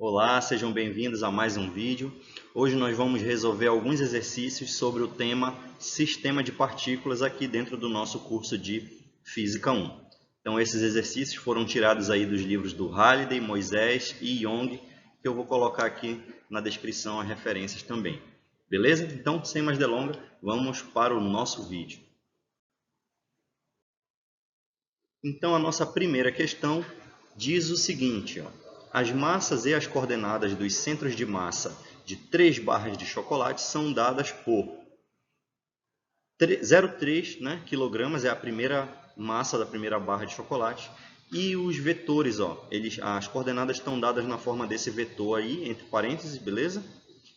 Olá, sejam bem-vindos a mais um vídeo. Hoje nós vamos resolver alguns exercícios sobre o tema Sistema de Partículas aqui dentro do nosso curso de Física 1. Então esses exercícios foram tirados aí dos livros do Halliday, Moisés e Young, que eu vou colocar aqui na descrição as referências também. Beleza? Então, sem mais delongas, vamos para o nosso vídeo. Então a nossa primeira questão diz o seguinte, as massas e as coordenadas dos centros de massa de 3 barras de chocolate são dadas por 0,3 quilogramas, é a primeira massa da primeira barra de chocolate, e os vetores, as coordenadas estão dadas na forma desse vetor aí, entre parênteses, beleza?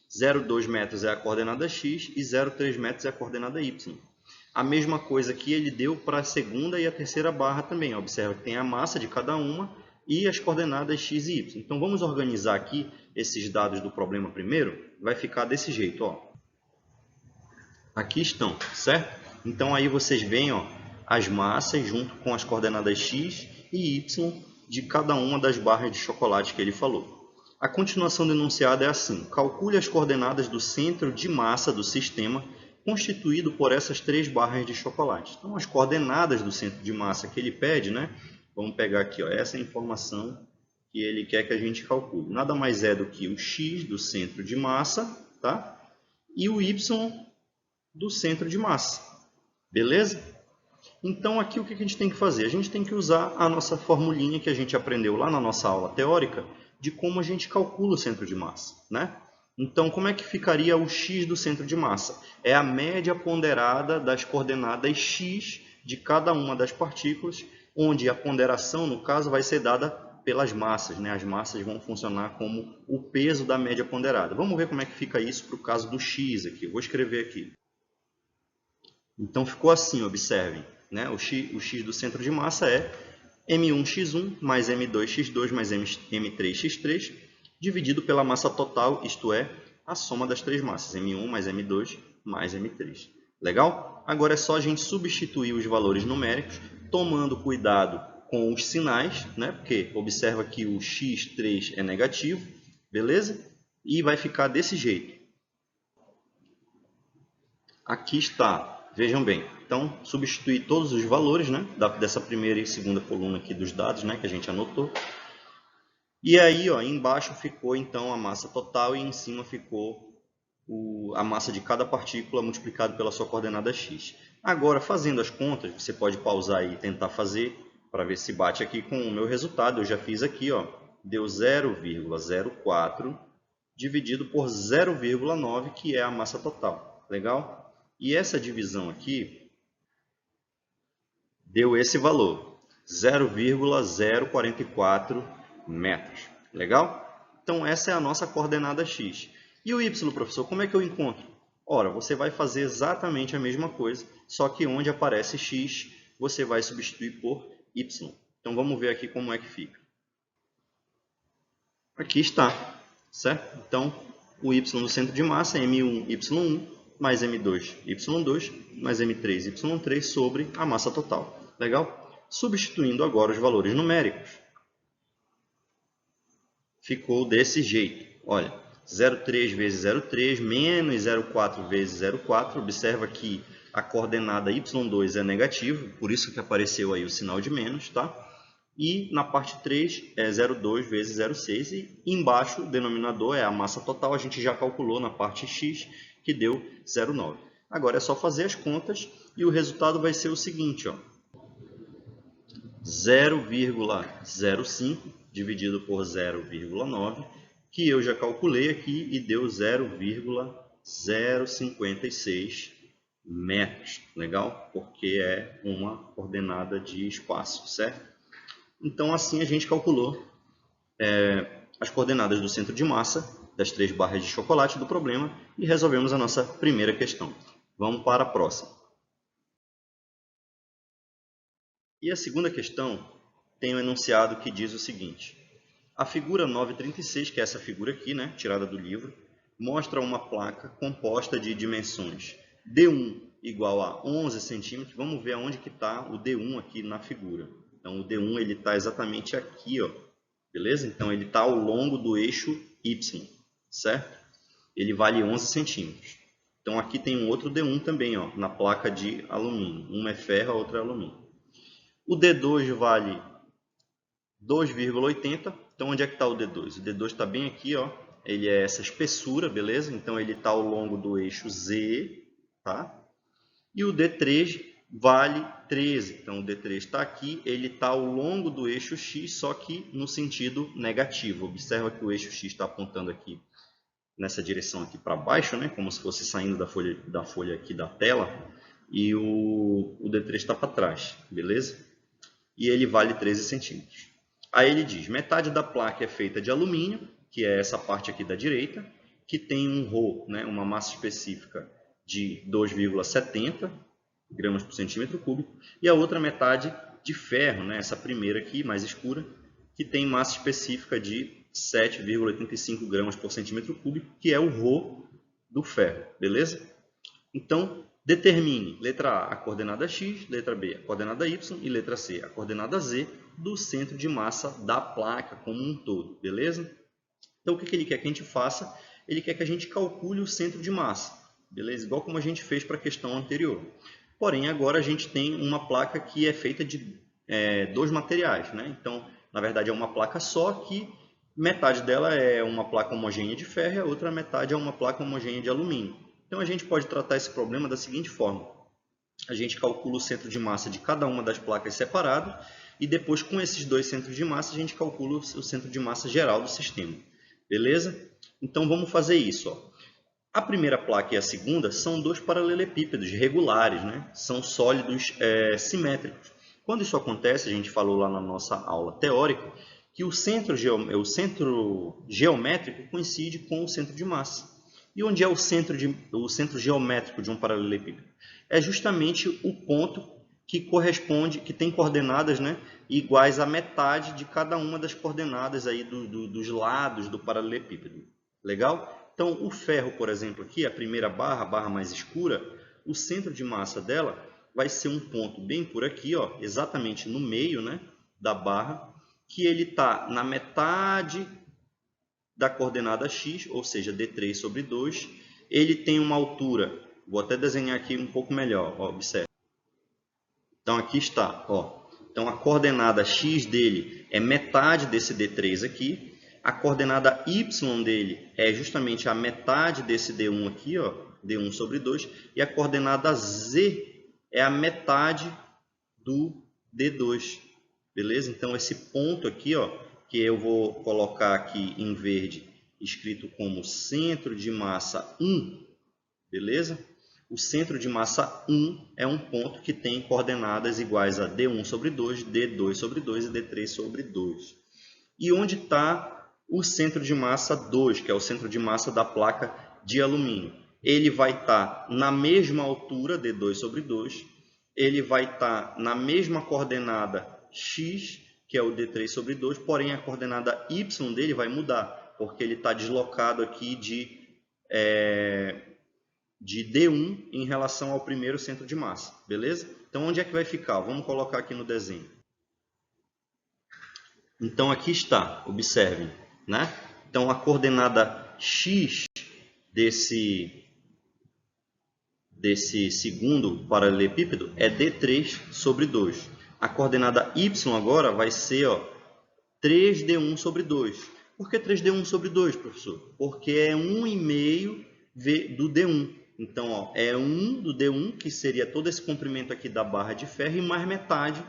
0,2 metros é a coordenada x e 0,3 metros é a coordenada y. A mesma coisa que ele deu para a segunda e a terceira barra também. Observa que tem a massa de cada uma e as coordenadas x e y. Então, vamos organizar aqui esses dados do problema primeiro. Vai ficar desse jeito. Aqui estão, certo? Então, aí vocês veem as massas junto com as coordenadas x e y de cada uma das barras de chocolate que ele falou. A continuação do enunciado é assim. Calcule as coordenadas do centro de massa do sistema constituído por essas 3 barras de chocolate. Então, as coordenadas do centro de massa que ele pede, vamos pegar aqui, essa é a informação que ele quer que a gente calcule. Nada mais é do que o x do centro de massa, tá? E o y do centro de massa. Beleza? Então, aqui o que a gente tem que fazer? A gente tem que usar a nossa formulinha que a gente aprendeu lá na nossa aula teórica de como a gente calcula o centro de massa, Então, como é que ficaria o x do centro de massa? É a média ponderada das coordenadas x de cada uma das partículas, onde a ponderação, no caso, vai ser dada pelas massas. As massas vão funcionar como o peso da média ponderada. Vamos ver como é que fica isso para o caso do x aqui. Eu vou escrever aqui. Então, ficou assim, observem. O x do centro de massa é m1x1 mais m2x2 mais m3x3, dividido pela massa total, isto é, a soma das 3 massas, m1 mais m2 mais m3. Legal? Agora é só a gente substituir os valores numéricos, tomando cuidado com os sinais, porque observa que o x3 é negativo, beleza? E vai ficar desse jeito. Aqui está, vejam bem. Então, substituir todos os valores dessa primeira e segunda coluna aqui dos dados que a gente anotou. E aí, embaixo ficou então a massa total e em cima ficou a massa de cada partícula multiplicado pela sua coordenada x. Agora, fazendo as contas, você pode pausar aí e tentar fazer para ver se bate aqui com o meu resultado. Eu já fiz aqui, deu 0,04 dividido por 0,9, que é a massa total. Legal? E essa divisão aqui deu esse valor, 0,044 metros. Legal? Então, essa é a nossa coordenada x. E o y, professor, como é que eu encontro? Ora, você vai fazer exatamente a mesma coisa, só que onde aparece x, você vai substituir por y. Então, vamos ver aqui como é que fica. Aqui está, certo? Então, o y no centro de massa é m1, y1, mais m2, y2, mais m3, y3 sobre a massa total. Legal? Substituindo agora os valores numéricos, ficou desse jeito. Olha, 0,3 vezes 0,3 menos 0,4 vezes 0,4. Observa que a coordenada y2 é negativo, por isso que apareceu aí o sinal de menos, tá? E na parte 3 é 0,2 vezes 0,6 e embaixo o denominador é a massa total. A gente já calculou na parte x, que deu 0,9. Agora é só fazer as contas e o resultado vai ser o seguinte, 0,05 dividido por 0,9, que eu já calculei aqui e deu 0,056 metros. Legal? Porque é uma coordenada de espaço, certo? Então, assim a gente calculou as coordenadas do centro de massa das 3 barras de chocolate do problema e resolvemos a nossa primeira questão. Vamos para a próxima. E a segunda questão tem um enunciado que diz o seguinte. A figura 936, que é essa figura aqui, tirada do livro, mostra uma placa composta de dimensões D1 igual a 11 centímetros. Vamos ver aonde que está o D1 aqui na figura. Então, o D1 está exatamente aqui, beleza? Então ele está ao longo do eixo Y, certo? Ele vale 11 centímetros. Então aqui tem um outro D1 também, ó, na placa de alumínio. Uma é ferro, a outra é alumínio. O D2 vale 2,80. Então onde é que está o D2? O D2 está bem aqui, ó. Ele é essa espessura, beleza? Então ele está ao longo do eixo Z, tá? E o D3 vale 13. Então o D3 está aqui, ele está ao longo do eixo X, só que no sentido negativo. Observa que o eixo X está apontando aqui nessa direção aqui para baixo, né? Como se fosse saindo da folha aqui da tela. E o D3 está para trás, beleza? E ele vale 13 centímetros. Aí ele diz, metade da placa é feita de alumínio, que é essa parte aqui da direita, que tem um Rho, né? Uma massa específica de 2,70 gramas por centímetro cúbico, e a outra metade de ferro, né? Essa primeira aqui, mais escura, que tem massa específica de 7,85 gramas por centímetro cúbico, que é o Rho do ferro, beleza? Então, determine, letra A, a coordenada X, letra B, a coordenada Y e letra C, a coordenada Z do centro de massa da placa como um todo, beleza? Então, o que ele quer que a gente faça? Ele quer que a gente calcule o centro de massa, beleza? Igual como a gente fez para a questão anterior. Porém, agora a gente tem uma placa que é feita de dois materiais, né? Então, na verdade, é uma placa só que metade dela é uma placa homogênea de ferro e a outra metade é uma placa homogênea de alumínio. Então, a gente pode tratar esse problema da seguinte forma. A gente calcula o centro de massa de cada uma das placas separado e depois, com esses dois centros de massa, a gente calcula o centro de massa geral do sistema. Beleza? Então, vamos fazer isso, ó. A primeira placa e a segunda são dois paralelepípedos regulares, né? São sólidos simétricos. Quando isso acontece, a gente falou lá na nossa aula teórica, que o centro geométrico coincide com o centro de massa. E onde é o centro geométrico de um paralelepípedo? É justamente o ponto que corresponde, que tem coordenadas, né, iguais à metade de cada uma das coordenadas aí dos lados do paralelepípedo. Legal? Então, o ferro, por exemplo, aqui, a primeira barra, a barra mais escura, o centro de massa dela vai ser um ponto bem por aqui, ó, exatamente no meio, né, da barra, que ele está na metade da coordenada x, ou seja, d3 sobre 2. Ele tem uma altura, vou até desenhar aqui um pouco melhor, ó, observe. Então, aqui está, ó. Então, a coordenada x dele é metade desse d3 aqui. A coordenada y dele é justamente a metade desse d1 aqui, ó, d1 sobre 2. E a coordenada z é a metade do d2, beleza? Então, esse ponto aqui, ó, que eu vou colocar aqui em verde, escrito como centro de massa 1, beleza? O centro de massa 1 é um ponto que tem coordenadas iguais a d1 sobre 2, d2 sobre 2 e d3 sobre 2. E onde está o centro de massa 2, que é o centro de massa da placa de alumínio? Ele vai estar na mesma altura, d2 sobre 2, ele vai estar na mesma coordenada x, que é o d3 sobre 2, porém a coordenada y dele vai mudar, porque ele está deslocado aqui de D1 em relação ao primeiro centro de massa, beleza? Então, onde é que vai ficar? Vamos colocar aqui no desenho. Então, aqui está, observem, né? Então, a coordenada x desse segundo paralelepípedo é d3 sobre 2. A coordenada y agora vai ser, ó, 3d1 sobre 2. Por que 3d1 sobre 2, professor? Porque é 1,5 do d1. Então, ó, é 1 do d1, que seria todo esse comprimento aqui da barra de ferro, e mais metade,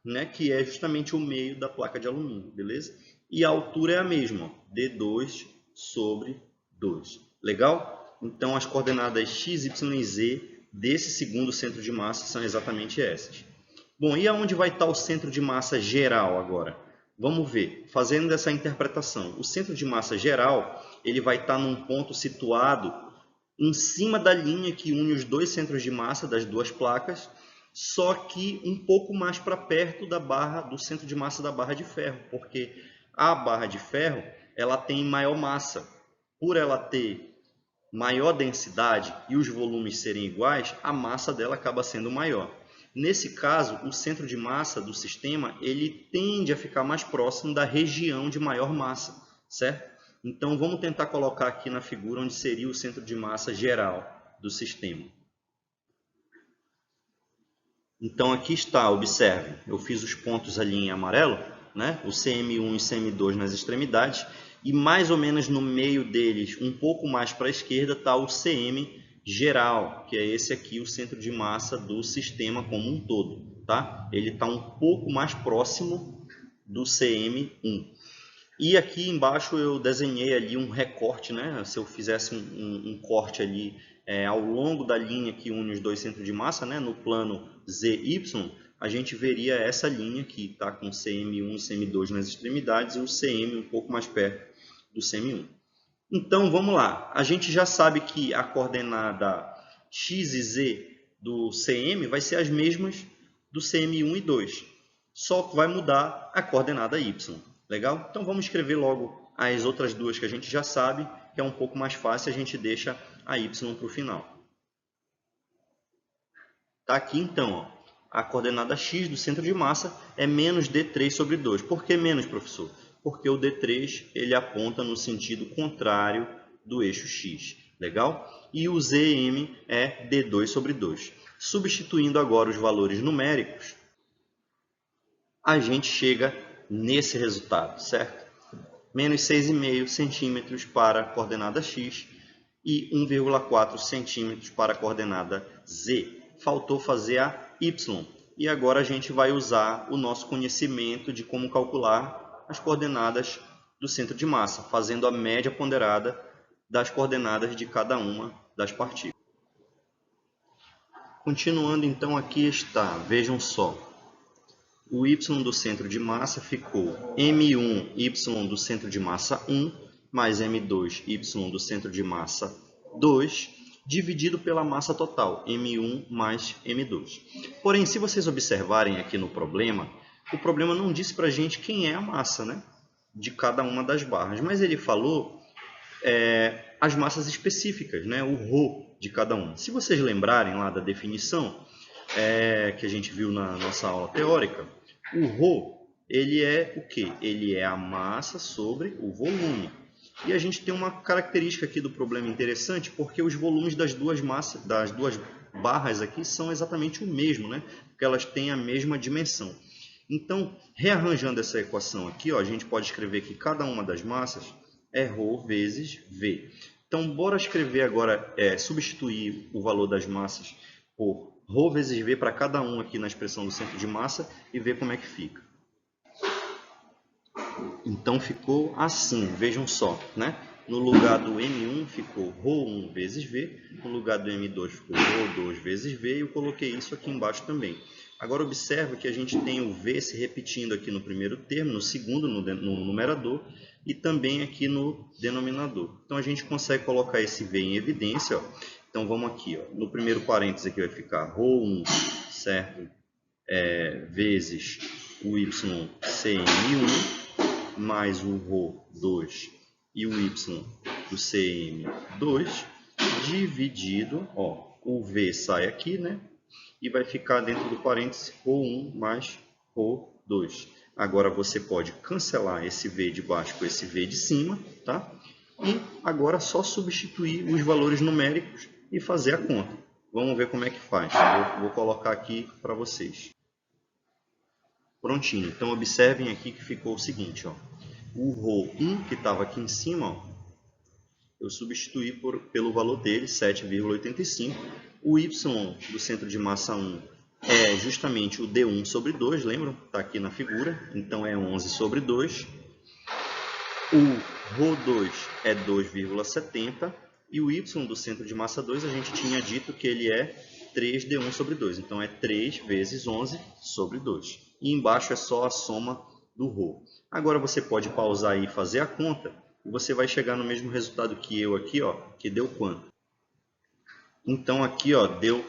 né, que é justamente o meio da placa de alumínio, beleza? E a altura é a mesma, ó, d2 sobre 2. Legal? Então, as coordenadas x, y e z desse segundo centro de massa são exatamente essas. Bom, e aonde vai estar o centro de massa geral agora? Vamos ver, fazendo essa interpretação. O centro de massa geral, ele vai estar num ponto situado em cima da linha que une os dois centros de massa das duas placas, só que um pouco mais para perto do centro de massa da barra de ferro, porque a barra de ferro ela tem maior massa. Por ela ter maior densidade e os volumes serem iguais, a massa dela acaba sendo maior. Nesse caso, o centro de massa do sistema ele tende a ficar mais próximo da região de maior massa, certo? Então, vamos tentar colocar aqui na figura onde seria o centro de massa geral do sistema. Então, aqui está, observe, eu fiz os pontos ali em amarelo, né? O CM1 e CM2 nas extremidades, e mais ou menos no meio deles, um pouco mais para a esquerda, está o CM geral, que é esse aqui, o centro de massa do sistema como um todo, tá? Ele está um pouco mais próximo do CM1. E aqui embaixo eu desenhei ali um recorte, né? Se eu fizesse um corte ali ao longo da linha que une os dois centros de massa, né? No plano ZY, a gente veria essa linha que está com CM1 e CM2 nas extremidades e o CM um pouco mais perto do CM1. Então, vamos lá. A gente já sabe que a coordenada x e z do CM vai ser as mesmas do CM1 e 2. Só que vai mudar a coordenada y. Legal? Então, vamos escrever logo as outras duas que a gente já sabe, que é um pouco mais fácil, a gente deixa a y para o final. Tá aqui, então, ó, a coordenada x do centro de massa é menos d3 sobre 2. Por que menos, professor? Porque o D3 ele aponta no sentido contrário do eixo X. Legal? E o ZM é D2 sobre 2. Substituindo agora os valores numéricos, a gente chega nesse resultado, certo? Menos 6,5 centímetros para a coordenada X e 1,4 centímetros para a coordenada Z. Faltou fazer a Y. E agora a gente vai usar o nosso conhecimento de como calcular as coordenadas do centro de massa, fazendo a média ponderada das coordenadas de cada uma das partículas. Continuando, então, aqui está, vejam só, o y do centro de massa ficou m1 y do centro de massa 1 mais m2 y do centro de massa 2, dividido pela massa total, m1 mais m2. Porém, se vocês observarem aqui no problema, o problema não disse para a gente quem é a massa, né, de cada uma das barras, mas ele falou as massas específicas, né, o ρ de cada uma. Se vocês lembrarem lá da definição que a gente viu na nossa aula teórica, o ρ ele é o quê? Ele é a massa sobre o volume. E a gente tem uma característica aqui do problema interessante, porque os volumes das duas barras aqui são exatamente o mesmo, né? Porque elas têm a mesma dimensão. Então, rearranjando essa equação aqui, ó, a gente pode escrever que cada uma das massas é ρ vezes V. Então, bora escrever agora, substituir o valor das massas por ρ vezes V para cada um aqui na expressão do centro de massa e ver como é que fica. Então, ficou assim, vejam só, né? No lugar do M1 ficou ρ1 vezes V, no lugar do M2 ficou ρ2 vezes V, e eu coloquei isso aqui embaixo também. Agora, observe que a gente tem o V se repetindo aqui no primeiro termo, no segundo, no numerador, e também aqui no denominador. Então, a gente consegue colocar esse V em evidência. Ó. Então, vamos aqui. Ó. No primeiro parênteses aqui vai ficar ρ1, certo? Vezes o YCM1, mais o ρ2 e o Y do CM2, dividido, ó, o V sai aqui, né? E vai ficar dentro do parênteses ρ1 mais ρ2. Agora você pode cancelar esse V de baixo com esse V de cima, tá? E agora é só substituir os valores numéricos e fazer a conta. Vamos ver como é que faz. Vou colocar aqui para vocês. Prontinho. Então observem aqui que ficou o seguinte, ó. O ρ1 que estava aqui em cima, ó, eu substituí pelo valor dele, 7,85. O y do centro de massa 1 é justamente o D1 sobre 2, lembram? Está aqui na figura, então é 11 sobre 2. O ρ2 é 2,70 e o y do centro de massa 2 a gente tinha dito que ele é 3D1 sobre 2, então é 3 vezes 11 sobre 2. E embaixo é só a soma do ρ. Agora você pode pausar aí e fazer a conta, e você vai chegar no mesmo resultado que eu aqui, ó, que deu quanto? Então aqui, ó, deu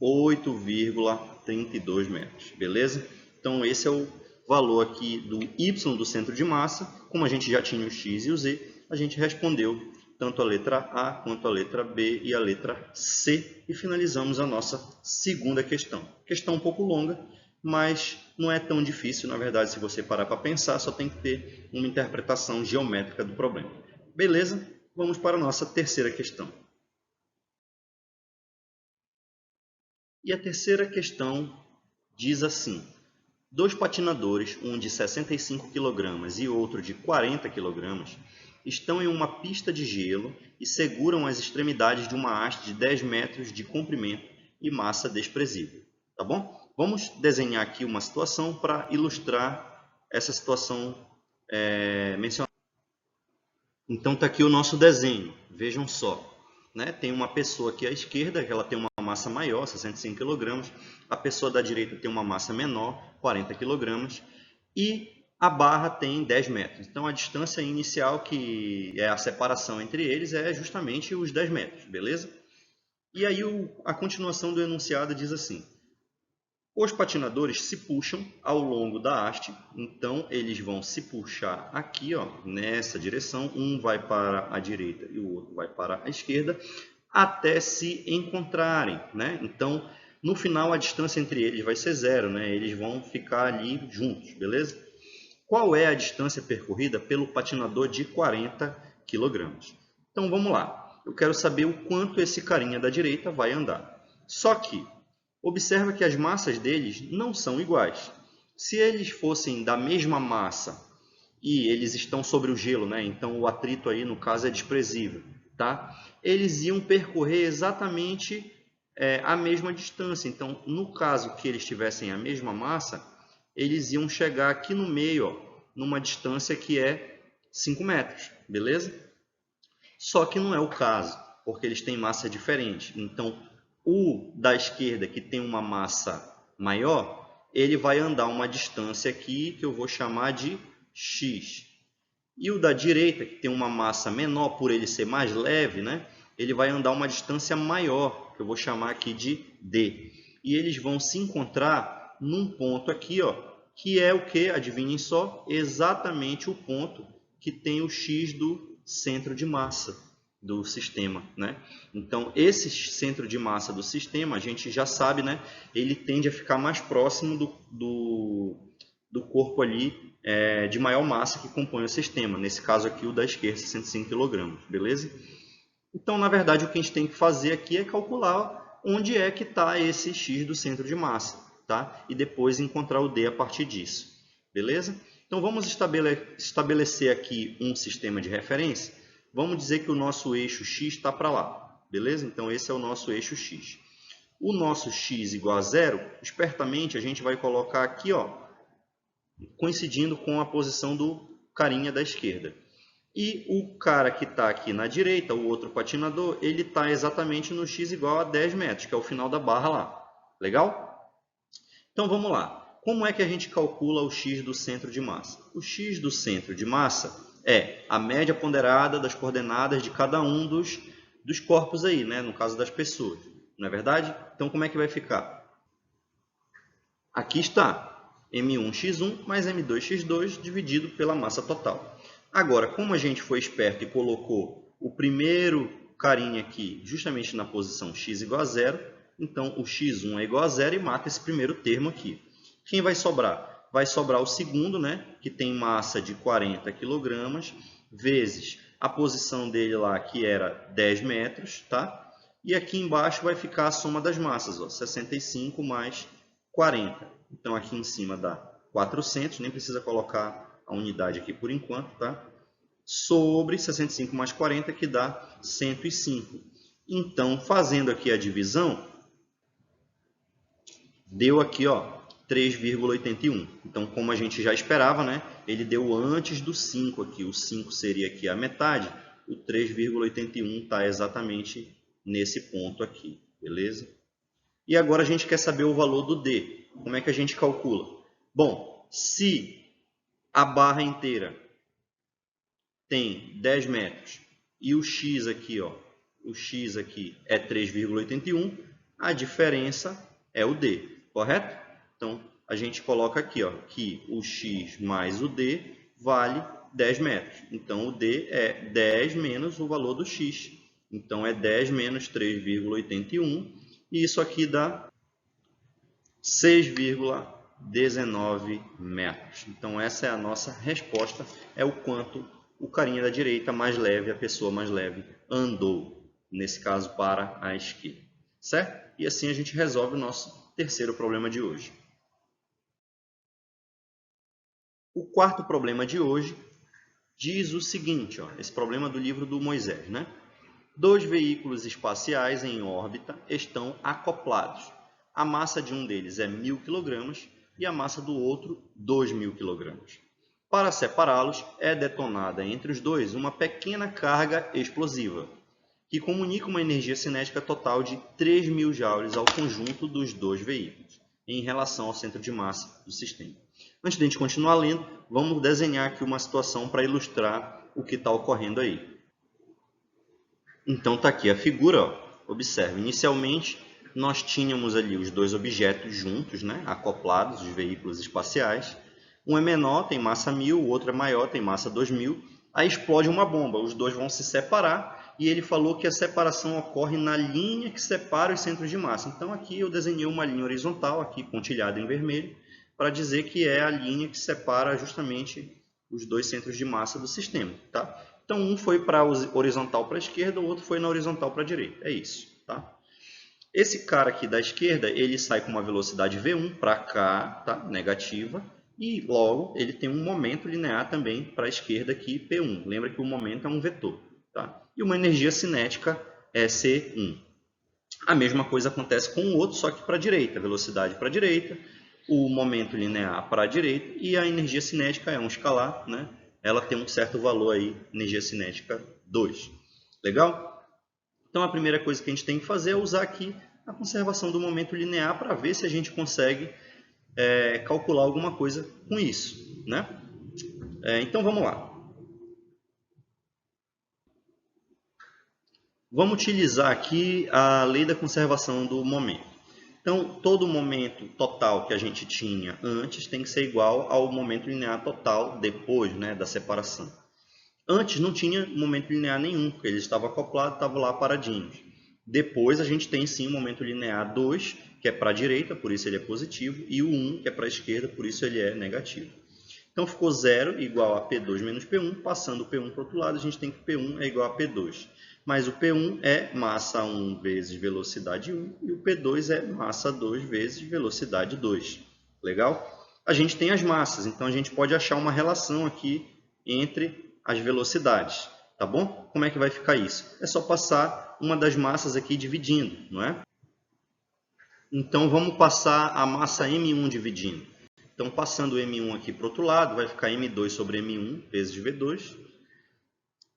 8,32 metros, beleza? Então esse é o valor aqui do y do centro de massa. Como a gente já tinha o x e o z, a gente respondeu tanto a letra A quanto a letra B e a letra C. E finalizamos a nossa segunda questão. Questão um pouco longa, mas não é tão difícil, na verdade, se você parar para pensar, só tem que ter uma interpretação geométrica do problema. Beleza? Vamos para a nossa terceira questão. E a terceira questão diz assim: dois patinadores, um de 65 kg e outro de 40 kg, estão em uma pista de gelo e seguram as extremidades de uma haste de 10 metros de comprimento e massa desprezível. Tá bom? Vamos desenhar aqui uma situação para ilustrar essa situação mencionada. Então está aqui o nosso desenho. Vejam só. Né? Tem uma pessoa aqui à esquerda, que ela tem uma massa maior, 65 kg. A pessoa da direita tem uma massa menor, 40 kg. E a barra tem 10 metros. Então a distância inicial, que é a separação entre eles, é justamente os 10 metros. Beleza? E aí a continuação do enunciado diz assim: os patinadores se puxam ao longo da haste, então eles vão se puxar aqui, ó, nessa direção, um vai para a direita e o outro vai para a esquerda, até se encontrarem, né? Então, no final, a distância entre eles vai ser zero, né? Eles vão ficar ali juntos, beleza? Qual é a distância percorrida pelo patinador de 40 kg? Então, vamos lá. Eu quero saber o quanto esse carinha da direita vai andar. Só que observa que as massas deles não são iguais. Se eles fossem da mesma massa e eles estão sobre o gelo, né? Então o atrito aí no caso é desprezível, tá? Eles iam percorrer exatamente a mesma distância. Então, no caso que eles tivessem a mesma massa, eles iam chegar aqui no meio, ó, numa distância que é 5 metros, beleza? Só que não é o caso, porque eles têm massa diferente. Então, o da esquerda, que tem uma massa maior, ele vai andar uma distância aqui que eu vou chamar de x. E o da direita, que tem uma massa menor, por ele ser mais leve, né? Ele vai andar uma distância maior, que eu vou chamar aqui de d. E eles vão se encontrar num ponto aqui, ó, que é o que? Adivinhem só, exatamente o ponto que tem o x do centro de massa do sistema, né? Então, esse centro de massa do sistema, a gente já sabe, né? Ele tende a ficar mais próximo do corpo ali de maior massa que compõe o sistema. Nesse caso aqui, o da esquerda, 65 kg, beleza? Então, na verdade, o que a gente tem que fazer aqui é calcular onde é que está esse x do centro de massa, tá? E depois encontrar o d a partir disso, beleza? Então, vamos estabelecer aqui um sistema de referência. Vamos dizer que o nosso eixo x está para lá, beleza? Então, esse é o nosso eixo x. O nosso x igual a zero, espertamente, a gente vai colocar aqui, ó, coincidindo com a posição do carinha da esquerda. E o cara que está aqui na direita, o outro patinador, ele está exatamente no x igual a 10 metros, que é o final da barra lá. Legal? Então, vamos lá. Como é que a gente calcula o x do centro de massa? O x do centro de massa é a média ponderada das coordenadas de cada um dos corpos aí, né? No caso das pessoas. Não é verdade? Então, como é que vai ficar? Aqui está m1x1 mais m2x2 dividido pela massa total. Agora, como a gente foi esperto e colocou o primeiro carinha aqui justamente na posição x igual a zero, então o x1 é igual a zero e mata esse primeiro termo aqui. Quem vai sobrar? Vai sobrar o segundo, né, que tem massa de 40 kg, vezes a posição dele lá, que era 10 metros, tá? E aqui embaixo vai ficar a soma das massas, ó, 65 mais 40. Então, aqui em cima dá 400, nem precisa colocar a unidade aqui por enquanto, tá? Sobre 65 mais 40, que dá 105. Então, fazendo aqui a divisão, deu aqui, ó, 3,81. Então, como a gente já esperava, né, ele deu antes do 5 aqui. O 5 seria aqui a metade. O 3,81 está exatamente nesse ponto aqui, beleza? E agora a gente quer saber o valor do D. Como é que a gente calcula? Bom, se a barra inteira tem 10 metros e o x aqui, ó, o x aqui é 3,81, a diferença é o D, correto? Então, a gente coloca aqui, ó, que o x mais o d vale 10 metros. Então, o D é 10 menos o valor do X. Então, é 10 menos 3,81. E isso aqui dá 6,19 metros. Então, essa é a nossa resposta. É o quanto o carinha da direita mais leve, a pessoa mais leve, andou. Nesse caso, para a esquerda. Certo? E assim a gente resolve o nosso terceiro problema de hoje. O quarto problema de hoje diz o seguinte, ó, esse problema do livro do Moisés, né? Dois veículos espaciais em órbita estão acoplados. A massa de um deles é 1.000 kg e a massa do outro 2.000 kg. Para separá-los, é detonada entre os dois uma pequena carga explosiva, que comunica uma energia cinética total de 3.000 joules ao conjunto dos dois veículos, em relação ao centro de massa do sistema. Antes de a gente continuar lendo, vamos desenhar aqui uma situação para ilustrar o que está ocorrendo aí. Então está aqui a figura, ó. Observe, inicialmente nós tínhamos ali os dois objetos juntos, né, acoplados, os veículos espaciais. Um é menor, tem massa 1.000, o outro é maior, tem massa 2.000. Aí explode uma bomba, os dois vão se separar e ele falou que a separação ocorre na linha que separa os centros de massa. Então aqui eu desenhei uma linha horizontal, aqui pontilhada em vermelho, para dizer que é a linha que separa justamente os dois centros de massa do sistema, tá? Então, um foi para a horizontal para a esquerda, o outro foi na horizontal para a direita. É isso, tá? Esse cara aqui da esquerda, ele sai com uma velocidade V1 para cá, tá? Negativa, e logo ele tem um momento linear também para a esquerda aqui, P1. Lembra que o momento é um vetor, tá? E uma energia cinética é C1. A mesma coisa acontece com o outro, só que para a direita, velocidade para a direita, o momento linear para a direita e a energia cinética é um escalar, né? Ela tem um certo valor aí, energia cinética 2. Legal? Então a primeira coisa que a gente tem que fazer é usar aqui a conservação do momento linear para ver se a gente consegue calcular alguma coisa com isso, né? Então vamos lá. Vamos utilizar aqui a lei da conservação do momento. Então, todo momento total que a gente tinha antes tem que ser igual ao momento linear total depois, né, da separação. Antes não tinha momento linear nenhum, porque eles estavam acoplados, estavam lá paradinhos. Depois a gente tem sim o momento linear 2, que é para a direita, por isso ele é positivo, e o 1, que é para a esquerda, por isso ele é negativo. Então ficou 0 igual a P2 menos P1, passando o P1 para o outro lado, a gente tem que P1 é igual a P2. Mas o P1 é massa 1 vezes velocidade 1 e o P2 é massa 2 vezes velocidade 2. Legal? A gente tem as massas, então a gente pode achar uma relação aqui entre as velocidades. Tá bom? Como é que vai ficar isso? É só passar uma das massas aqui dividindo, não é? Então vamos passar a massa M1 dividindo. Então passando o M1 aqui para o outro lado, vai ficar M2 sobre M1 vezes V2.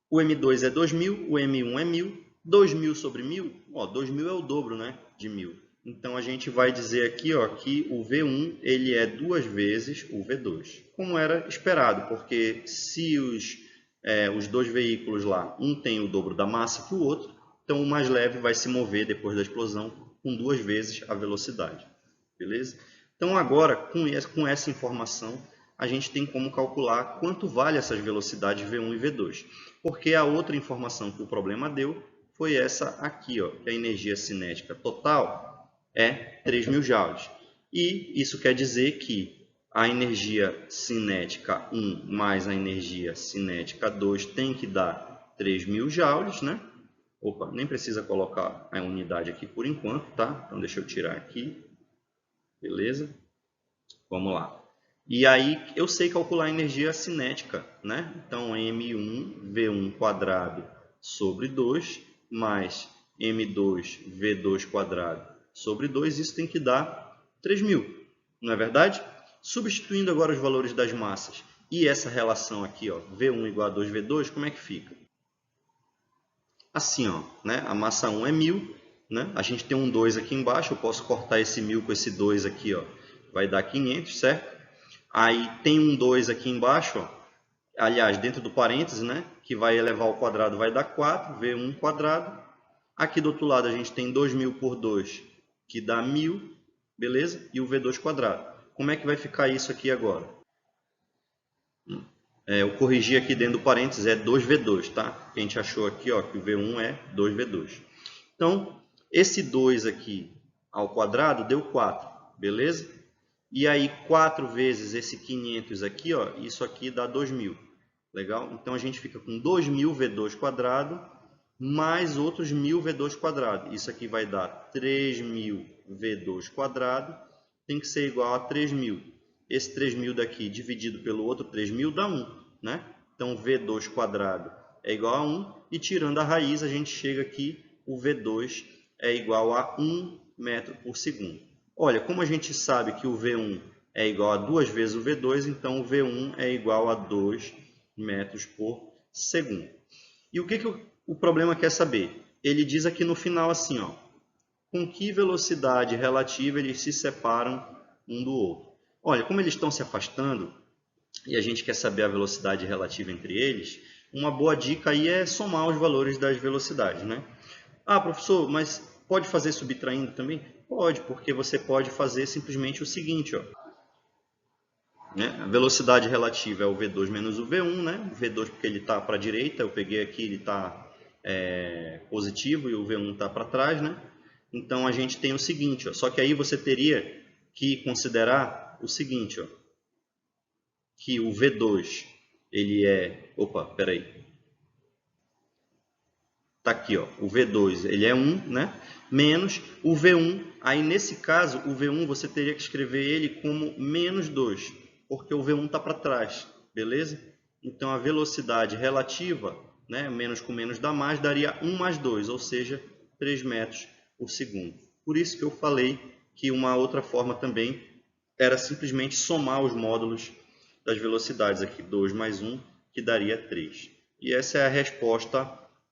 O M2 é 2.000, o M1 é 1.000. 2.000 sobre 1.000, ó, 2.000 é o dobro, né, de 1.000. Então a gente vai dizer aqui, ó, que o V1 ele é 2 vezes o V2. Como era esperado, porque se os dois veículos lá, um tem o dobro da massa que o outro, então o mais leve vai se mover depois da explosão com 2 vezes a velocidade. Beleza? Então agora, com essa informação, a gente tem como calcular quanto vale essas velocidades V1 e V2. Porque a outra informação que o problema deu foi essa aqui, ó, que a energia cinética total é 3.000 joules. E isso quer dizer que a energia cinética 1 mais a energia cinética 2 tem que dar 3.000 joules, né? Opa, nem precisa colocar a unidade aqui por enquanto, tá? Então deixa eu tirar aqui. Beleza? Vamos lá. E aí eu sei calcular a energia cinética, né? Então M1 V1 quadrado sobre 2 mais M2 V2 quadrado sobre 2, isso tem que dar 3.000, não é verdade? Substituindo agora os valores das massas e essa relação aqui, ó, V1 igual a 2V2, como é que fica? Assim, ó, né? A massa 1 é 1.000, né? A gente tem um 2 aqui embaixo, eu posso cortar esse 1.000 com esse 2 aqui, ó, vai dar 500, certo? Aí tem um 2 aqui embaixo, ó, aliás, dentro do parênteses, né, que vai elevar ao quadrado, vai dar 4, V1 quadrado. Aqui do outro lado a gente tem 2.000 por 2, que dá 1.000, beleza? E o V2 quadrado. Como é que vai ficar isso aqui agora? Eu corrigi aqui dentro do parênteses, é 2V2, tá? A gente achou aqui, ó, que o V1 é 2V2. Então, esse 2 aqui ao quadrado deu 4, beleza? E aí 4 vezes esse 500 aqui, ó, isso aqui dá 2.000. Legal? Então a gente fica com 2.000 V2 quadrado mais outros 1.000 V2 quadrado. Isso aqui vai dar 3.000 V2 quadrado, tem que ser igual a 3.000. Esse 3.000 daqui dividido pelo outro 3.000 dá 1, né? Então V2 quadrado é igual a 1 e tirando a raiz a gente chega aqui, o V2 é igual a 1 metro por segundo. Olha, como a gente sabe que o V1 é igual a 2 vezes o V2, então o V1 é igual a 2 metros por segundo. E o que o problema quer saber? Ele diz aqui no final assim, ó, com que velocidade relativa eles se separam um do outro. Olha, como eles estão se afastando e a gente quer saber a velocidade relativa entre eles, uma boa dica aí é somar os valores das velocidades, né? Ah, professor, mas pode fazer subtraindo também? Pode, porque você pode fazer simplesmente o seguinte, ó. Né? A velocidade relativa é o V2 menos o V1, né? O V2 porque ele está para a direita, eu peguei aqui, ele está positivo e o V1 está para trás, né? Então a gente tem o seguinte, ó, só que aí você teria que considerar o seguinte, ó, que o V2 ele é, opa, peraí, tá aqui, ó, o V2 ele é 1, né? Menos o V1, aí nesse caso o V1 você teria que escrever ele como menos 2, porque o V1 está para trás, beleza? Então a velocidade relativa, né, menos com menos dá mais, daria 1 mais 2, ou seja, 3 metros por segundo. Por isso que eu falei que uma outra forma também era simplesmente somar os módulos das velocidades aqui, 2 mais 1, que daria 3. E essa é a resposta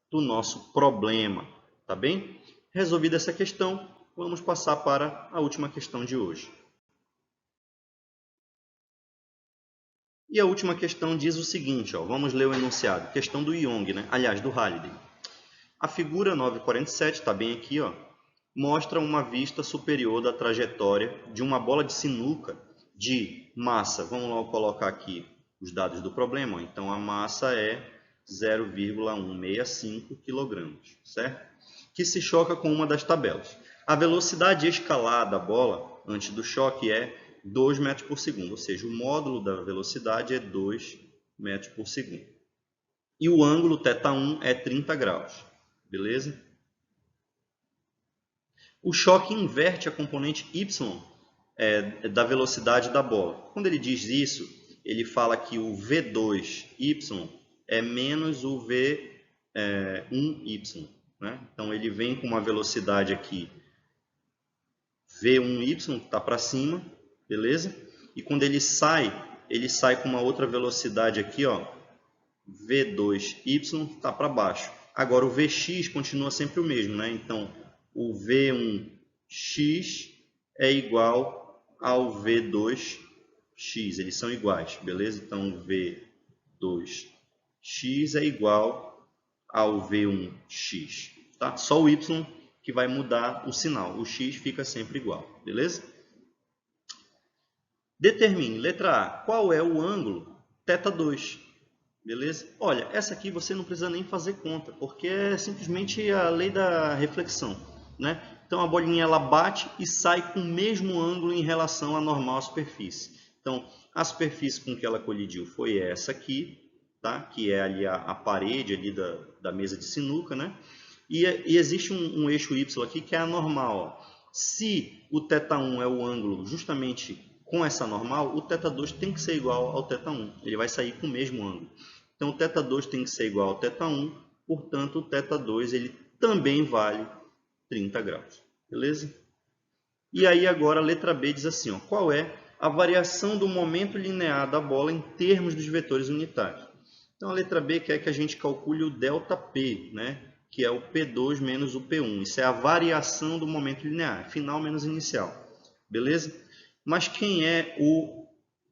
do nosso problema, tá bem? Resolvida essa questão, vamos passar para a última questão de hoje. E a última questão diz o seguinte, ó, vamos ler o enunciado, questão do Young, né? Aliás, do Halliday. A figura 947, está bem aqui, ó, mostra uma vista superior da trajetória de uma bola de sinuca de massa. Vamos lá colocar aqui os dados do problema. Ó. Então, a massa é 0,165 kg, certo? Que se choca com uma das tabelas. A velocidade escalar da bola antes do choque é 2 metros por segundo, ou seja, o módulo da velocidade é 2 metros por segundo. E o ângulo θ1 é 30 graus, beleza? O choque inverte a componente y da velocidade da bola. Quando ele diz isso, ele fala que o V2y é menos o V1y. Né? Então, ele vem com uma velocidade aqui, V1y, que está para cima, beleza? E quando ele sai com uma outra velocidade aqui, ó, V2y, está para baixo. Agora, o Vx continua sempre o mesmo, né? Então, o V1x é igual ao V2x, eles são iguais, beleza? Então, V2x é igual ao V1x, tá? Só o y que vai mudar o sinal, o x fica sempre igual, beleza? Determine, letra A, qual é o ângulo θ2, beleza? Olha, essa aqui você não precisa nem fazer conta, porque é simplesmente a lei da reflexão, né? Então a bolinha ela bate e sai com o mesmo ângulo em relação à normal superfície. Então a superfície com que ela colidiu foi essa aqui, tá? Que é ali a parede ali da mesa de sinuca, né? E existe um eixo y aqui que é a normal. Ó. Se o θ1 é o ângulo justamente com essa normal, o θ2 tem que ser igual ao θ1. Ele vai sair com o mesmo ângulo. Então, o θ2 tem que ser igual ao θ1, portanto, o θ2 ele também vale 30 graus. Beleza? E aí, agora, a letra B diz assim, ó, qual é a variação do momento linear da bola em termos dos vetores unitários? Então, a letra B quer que a gente calcule o ΔP, né? Que é o P2 menos o P1. Isso é a variação do momento linear, final menos inicial. Beleza? Mas quem é o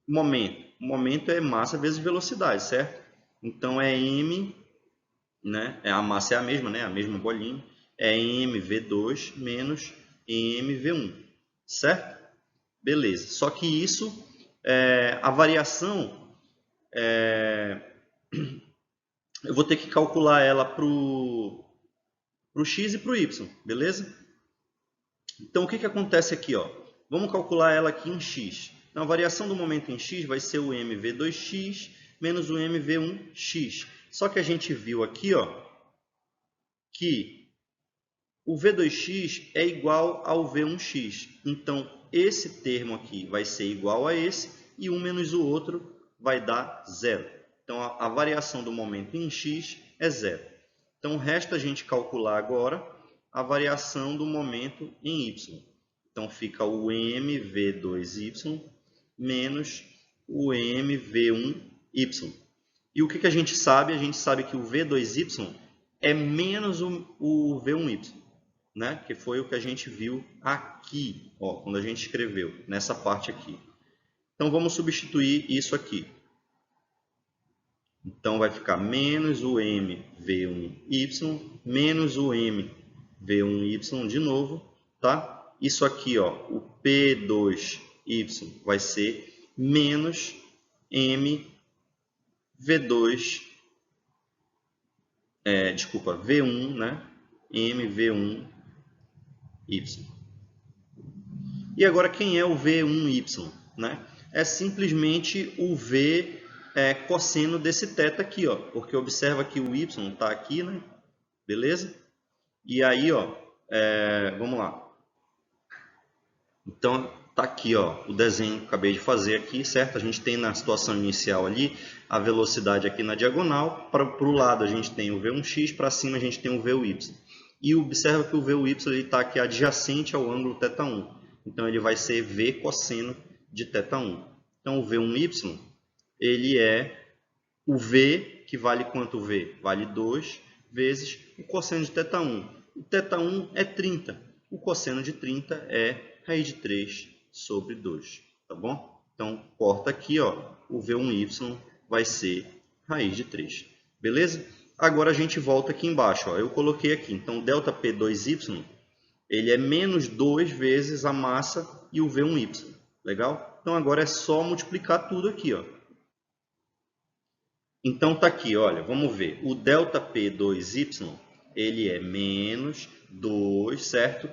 momento? O momento é massa vezes velocidade, certo? Então é m, né? A massa é a mesma, né? A mesma bolinha. É mv2 menos mv1, certo? Beleza. Só que isso, a variação eu vou ter que calcular ela para o x e para o y, beleza? Então, o que acontece aqui? Ó? Vamos calcular ela aqui em x. Então, a variação do momento em x vai ser o mv2x menos o mv1x. Só que a gente viu aqui, ó, que o v2x é igual ao v1x. Então, esse termo aqui vai ser igual a esse e um menos o outro vai dar zero. Então, a variação do momento em x é zero. Então, resta a gente calcular agora a variação do momento em y. Então, fica o mv2y menos o mv1y. E o que a gente sabe? A gente sabe que o v2y é menos o v1y, né? Que foi o que a gente viu aqui, ó, quando a gente escreveu, nessa parte aqui. Então, vamos substituir isso aqui. Então, vai ficar menos o mv1y menos o mv1y de novo, tá? Isso aqui, ó, o p2y vai ser menos mv2, v1, né? mv1y. E agora, quem é o v1y, né? É simplesmente o v cosseno desse θ aqui, ó, porque observa que o y está aqui, né? Beleza? E aí, ó, vamos lá. Então, tá aqui, ó, o desenho que eu acabei de fazer aqui, certo? A gente tem na situação inicial ali a velocidade aqui na diagonal, para o lado a gente tem o v1x, para cima a gente tem o vy. E observa que o vy está aqui adjacente ao ângulo θ1. Então, ele vai ser v cosseno de θ1. Então, o v1y, ele é o v, que vale quanto v? Vale 2 vezes o cosseno de θ1. O θ1 é 30. O cosseno de 30 é raiz de 3 sobre 2. Tá bom? Então, corta aqui, ó, o v1y vai ser raiz de 3. Beleza? Agora, a gente volta aqui embaixo. Ó, eu coloquei aqui. Então, ΔP2y, ele é menos 2 vezes a massa e o v1y. Legal? Então, agora é só multiplicar tudo aqui, ó. Então, tá aqui, olha, vamos ver. O ΔP2y, ele é menos 2, certo?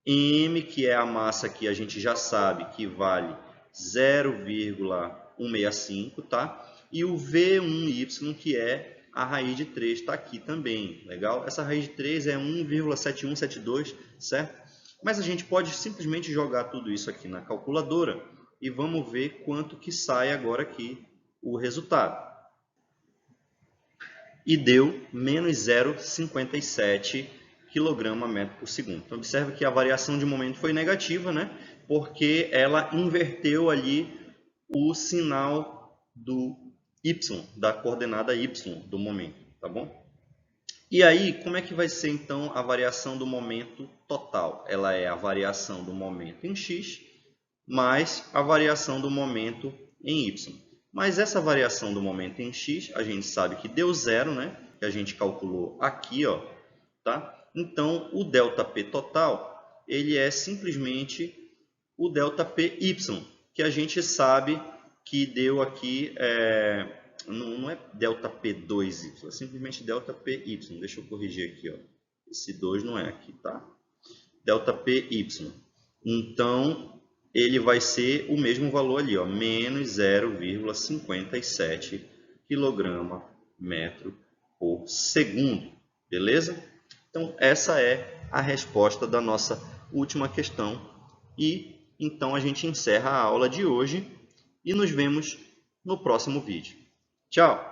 M, que é a massa que a gente já sabe que vale 0,165, tá? E o V1y, que é a raiz de 3, está aqui também, legal? Essa raiz de 3 é 1,7172, certo? Mas a gente pode simplesmente jogar tudo isso aqui na calculadora e vamos ver quanto que sai agora aqui o resultado. E deu menos 0,57 kg/m por segundo. Então, observe que a variação de momento foi negativa, né? Porque ela inverteu ali o sinal do y, da coordenada y do momento, tá bom? E aí, como é que vai ser então a variação do momento total? Ela é a variação do momento em x mais a variação do momento em y. Mas essa variação do momento em x, a gente sabe que deu zero, né? Que a gente calculou aqui, ó, tá? Então, o ΔP total, ele é simplesmente o ΔPy, que a gente sabe que deu aqui, não é ΔP2y, é simplesmente ΔPy. Deixa eu corrigir aqui, ó. Esse 2 não é aqui, tá? ΔPy. Então, ele vai ser o mesmo valor ali, ó, menos 0,57 kg/m por segundo, beleza? Então, essa é a resposta da nossa última questão. E, então, a gente encerra a aula de hoje e nos vemos no próximo vídeo. Tchau!